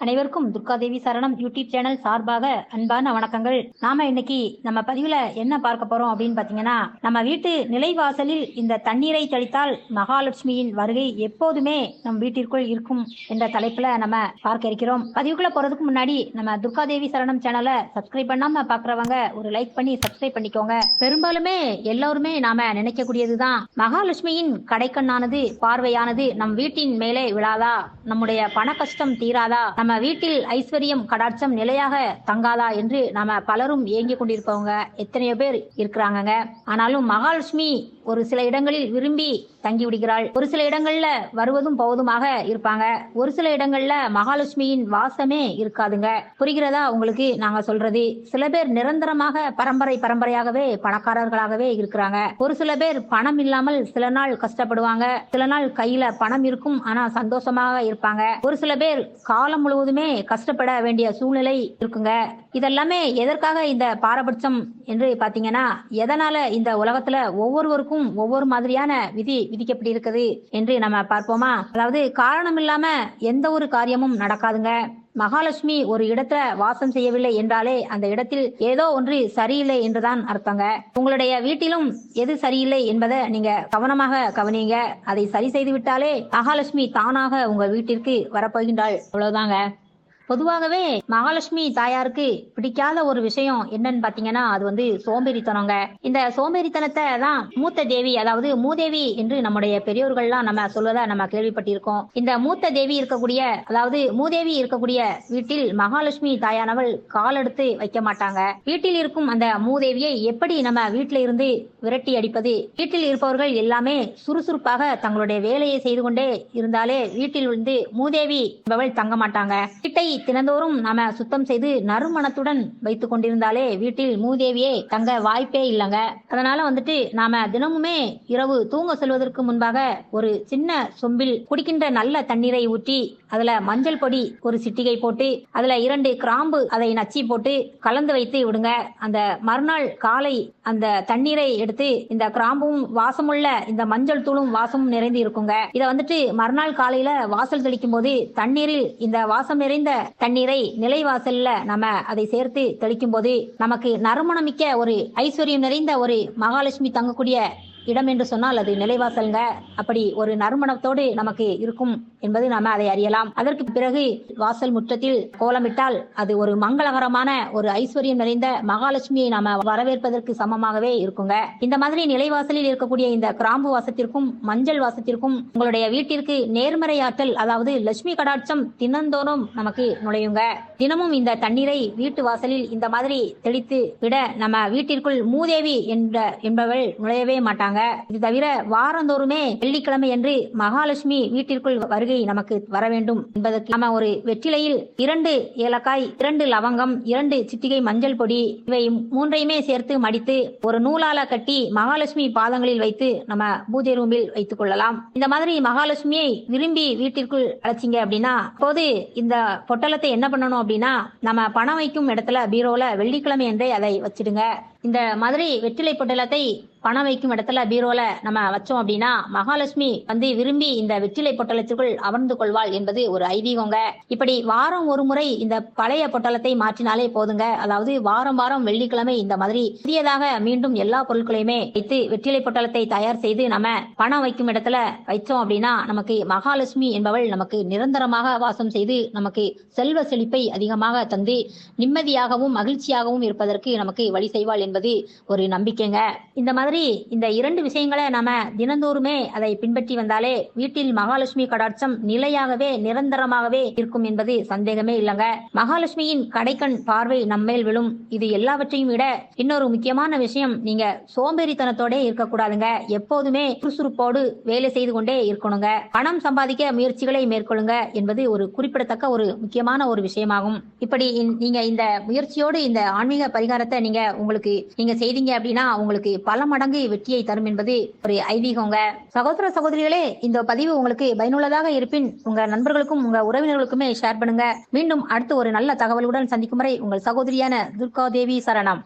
அனைவருக்கும் துர்காதேவி சரணம் YouTube channel சார்பாக அன்பான வணக்கங்கள். நாம இன்னைக்கு நம்ம பதிவுல என்ன பார்க்க போறோம் அப்படின்னு பாத்தீங்கன்னா, நம்ம வீட்டு நிலைவாசலில் இந்த தண்ணீரை தெளித்தால் மகாலட்சுமியின் வருகை எப்போதுமே நம் வீட்டிற்குள் இருக்கும் என்ற தலைப்புல நம்ம பார்க்க இருக்கிறோம். பதிவுக்குள்ள போறதுக்கு முன்னாடி நம்ம துர்காதேவி சரணம் சேனலை சப்ஸ்கிரைப் பண்ணாம பாக்குறவங்க ஒரு லைக் பண்ணி சப்ஸ்கிரைப் பண்ணிக்கோங்க. பெரும்பாலுமே எல்லோருமே நாம நினைக்கக்கூடியதுதான், மகாலட்சுமியின் கடைக்கண்ணானது பார்வையானது நம் வீட்டின் மேலே விழாதா, நம்முடைய பண கஷ்டம் தீராதா, நம்ம வீட்டில் ஐஸ்வர்யம் கடாட்சம் நிலையாக தங்காதா என்று நாம பலரும் ஏங்கிக் கொண்டிருப்பவங்க எத்தனையோ பேர் இருக்கிறாங்க. ஆனாலும் மகாலட்சுமி ஒரு சில இடங்களில் விரும்பி தங்கி விடுகிறாள். ஒரு சில இடங்கள்ல வருவதும் போவதுமாக இருப்பாங்க. ஒரு சில இடங்கள்ல மகாலட்சுமியின் வாசமே இருக்காதுங்க. புரிகிறதா உங்களுக்கு நாங்க சொல்றது? சில பேர் நிரந்தரமாக பரம்பரையாகவே பணக்காரர்களாகவே இருக்கிறாங்க. ஒரு சில பேர் பணம் இல்லாமல் சில நாள் கஷ்டப்படுவாங்க. சில நாள் கையில பணம் இருக்கும், ஆனா சந்தோஷமாக இருப்பாங்க. ஒரு சில பேர் காலம் முழுவதுமே கஷ்டப்பட வேண்டிய சூழ்நிலை இருக்குங்க. இதெல்லாமே எதற்காக இந்த பாரபட்சம் என்று பாத்தீங்கன்னா, எதனால இந்த உலகத்துல ஒவ்வொருவருக்கும் ஒவ்வொரு மாதிரியான விதி விதிக்கப்பட்டிருக்குது என்று நம்ம பார்ப்போமா? அதாவது காரணம் இல்லாம எந்த ஒரு காரியமும் நடக்காதுங்க. மகாலட்சுமி ஒரு இடத்துல வாசம் செய்யவில்லை என்றாலே அந்த இடத்தில் ஏதோ ஒன்று சரியில்லை என்றுதான் அர்த்தங்க. உங்களுடைய வீட்டிலும் எது சரியில்லை என்பதை நீங்க கவனமாக கவனிங்க. அதை சரி செய்து விட்டாலே மகாலட்சுமி தானாக உங்க வீட்டிற்கு வரப்போகின்றாள். அவ்வளவுதாங்க. பொதுவாகவே மகாலட்சுமி தாயாருக்கு பிடிக்காத ஒரு விஷயம் என்னன்னு பாத்தீங்கன்னா, அது சோம்பேறித்தனங்க. இந்த சோம்பேறித்தனத்தை தான் மூத்த தேவி, அதாவது மூதேவி என்று நம்முடைய பெரியோர்கள்லாம் நம்ம சொல்வதை நம்ம கேள்விப்பட்டிருக்கோம். இந்த மூத்த தேவி இருக்கக்கூடிய, அதாவது மூதேவி இருக்கக்கூடிய வீட்டில் மகாலட்சுமி தாயானவள் கால் எடுத்து வைக்க மாட்டாங்க. வீட்டில் இருக்கும் அந்த மூதேவியை எப்படி நம்ம வீட்டில இருந்து விரட்டி அடிப்பது? வீட்டில் இருப்பவர்கள் எல்லாமே சுறுசுறுப்பாக தங்களுடைய வேலையை செய்து கொண்டே இருந்தாலே வீட்டில் மூதேவி என்பவள் தங்க மாட்டாங்க. வீட்டை தினந்தோறும் நாம சுத்தம் செய்து நறுமணத்துடன் வைத்துக் கொண்டிருந்தாலே வீட்டில் மூதேவியே தங்க வாய்ப்பே இல்லைங்க. அதனால நாம தினமுமே இரவு தூங்க செல்வதற்கு முன்பாக ஒரு சின்ன சொம்பில் குடிக்கின்ற நல்ல தண்ணீரை ஊற்றி அதுல மஞ்சள் பொடி ஒரு சிட்டிகை போட்டு அதுல 2 கிராம்பு அதை நச்சி போட்டு கலந்து வைத்து விடுங்க. அந்த மறுநாள் காலை அந்த தண்ணீரை எடுத்து இந்த கிராம்பும் வாசமுள்ள இந்த மஞ்சள் தூளும் வாசமும் நிறைந்து இருக்குங்க. இதை மறுநாள் காலையில வாசல் தெளிக்கும் போது தண்ணீரில் இந்த வாசம் நிறைந்த தண்ணீரை நிலைவாசல்ல நம்ம அதை சேர்த்து தெளிக்கும் போது நமக்கு நறுமணமிக்க ஒரு ஐஸ்வர்யம் நிறைந்த ஒரு மகாலட்சுமி தங்கக்கூடிய இடம் என்று சொன்னால் அது நிலைவாசல்ங்க. அப்படி ஒரு நறுமணத்தோடு நமக்கு இருக்கும் என்பது நாம அதை அறியலாம். அதற்கு பிறகு வாசல் முற்றத்தில் கோலமிட்டால் அது ஒரு மங்களகரமான ஒரு ஐஸ்வர்யம் நிறைந்த மகாலட்சுமியை நாம வரவேற்பதற்கு சமமாகவே இருக்குங்க. இந்த மாதிரி நிலைவாசலில் இருக்கக்கூடிய இந்த கிராம்பு வாசத்திற்கும் மஞ்சள் வாசத்திற்கும் உங்களுடைய வீட்டிற்கு நேர்மறையாற்றல், அதாவது லட்சுமி கடாட்சம் தினந்தோறும் நமக்கு நுழையுங்க. தினமும் இந்த தண்ணீரை வீட்டு வாசலில் இந்த மாதிரி தெளித்து விட நம்ம வீட்டிற்குள் மூதேவி என்பவள் நுழையவே மாட்டாங்க. இது தவிர வாரந்தோறுமே வெள்ளிக்கிழமை என்று மகாலட்சுமி வீட்டிற்குள் வருகை நமக்கு வர வேண்டும் என்பதற்கு நம்ம ஒரு வெற்றிலையில் 2 ஏலக்காய், 2 லவங்கம், 2 சிட்டிகை மஞ்சள் பொடி, இவை 3ஐயுமே சேர்த்து மடித்து ஒரு நூலால கட்டி மகாலட்சுமி பாதங்களில் வைத்து நம்ம பூஜை ரூமில் வைத்துக் கொள்ளலாம். இந்த மாதிரி மகாலட்சுமியை விரும்பி வீட்டிற்குள் அழைச்சிங்க அப்படின்னா, இப்போது இந்த பொட்டலத்தை என்ன பண்ணணும் அப்படின்னா, நம்ம பணம் வைக்கும் இடத்துல பீரோல வெள்ளிக்கிழமை என்றே அதை வச்சிடுங்க. இந்த மாதிரி வெற்றிலை பொட்டலத்தை பணம் வைக்கும் இடத்துல பீரோல நம்ம வச்சோம் அப்படின்னா மகாலட்சுமி விரும்பி இந்த வெற்றிலை பொட்டலத்திற்குள் அமர்ந்து கொள்வாள் என்பது ஒரு ஐதீகங்க. இப்படி வாரம் ஒரு முறை இந்த பழைய பொட்டலத்தை மாற்றினாலே போதுங்க. அதாவது வாரம் வாரம் வெள்ளிக்கிழமை இந்த மாதிரி புதியதாக மீண்டும் எல்லா பொருட்களையுமே வைத்து வெற்றிலை பொட்டலத்தை தயார் செய்து நம்ம பணம் வைக்கும் இடத்துல வைச்சோம் அப்படின்னா நமக்கு மகாலட்சுமி என்பவள் நமக்கு நிரந்தரமாக வாசம் செய்து நமக்கு செல்வ செழிப்பை அதிகமாக தந்து நிம்மதியாகவும் மகிழ்ச்சியாகவும் இருப்பதற்கு நமக்கு வழி செய்வாள் என்பது ஒரு நம்பிக்கைங்க. இந்த மாதிரி இந்த 2 விஷயங்களை நாம தினந்தோறுமே அதை பின்பற்றி வந்தாலே வீட்டில் மகாலட்சுமி கடாட்சம் நிலையாகவே நிரந்தரமாகவே இருக்கும் என்பது சந்தேகமே இல்லைங்க. மகாலட்சுமியின் கடைக்கண் பார்வை நம்மேல் விழும். இது எல்லாவற்றையும் விட இன்னொரு முக்கியமான விஷயம், நீங்க சோம்பேறித்தனத்தோட இருக்கக்கூடாதுங்க. எப்போதுமே சுறுசுறுப்போடு வேலை செய்து கொண்டே இருக்கணுங்க. பணம் சம்பாதிக்க முயற்சிகளை மேற்கொள்ளுங்க என்பது ஒரு குறிப்பிடத்தக்க ஒரு முக்கியமான ஒரு விஷயமாகும். இப்படி நீங்க இந்த முயற்சியோடு இந்த ஆன்மீக பரிகாரத்தை நீங்க செய்தீங்க அப்படின்னா உங்களுக்கு பல மடங்கு வெற்றியை தரும் என்பது ஒரு ஐதீகங்க. சகோதர சகோதரிகளே, இந்த பதிவு உங்களுக்கு பயனுள்ளதாக இருப்பின் உங்க நண்பர்களுக்கும் உங்க உறவினர்களுக்குமே ஷேர் பண்ணுங்க. மீண்டும் அடுத்து ஒரு நல்ல தகவலுடன் சந்திக்கும் வரை உங்கள் சகோதரியான துர்காதேவி சரணம்.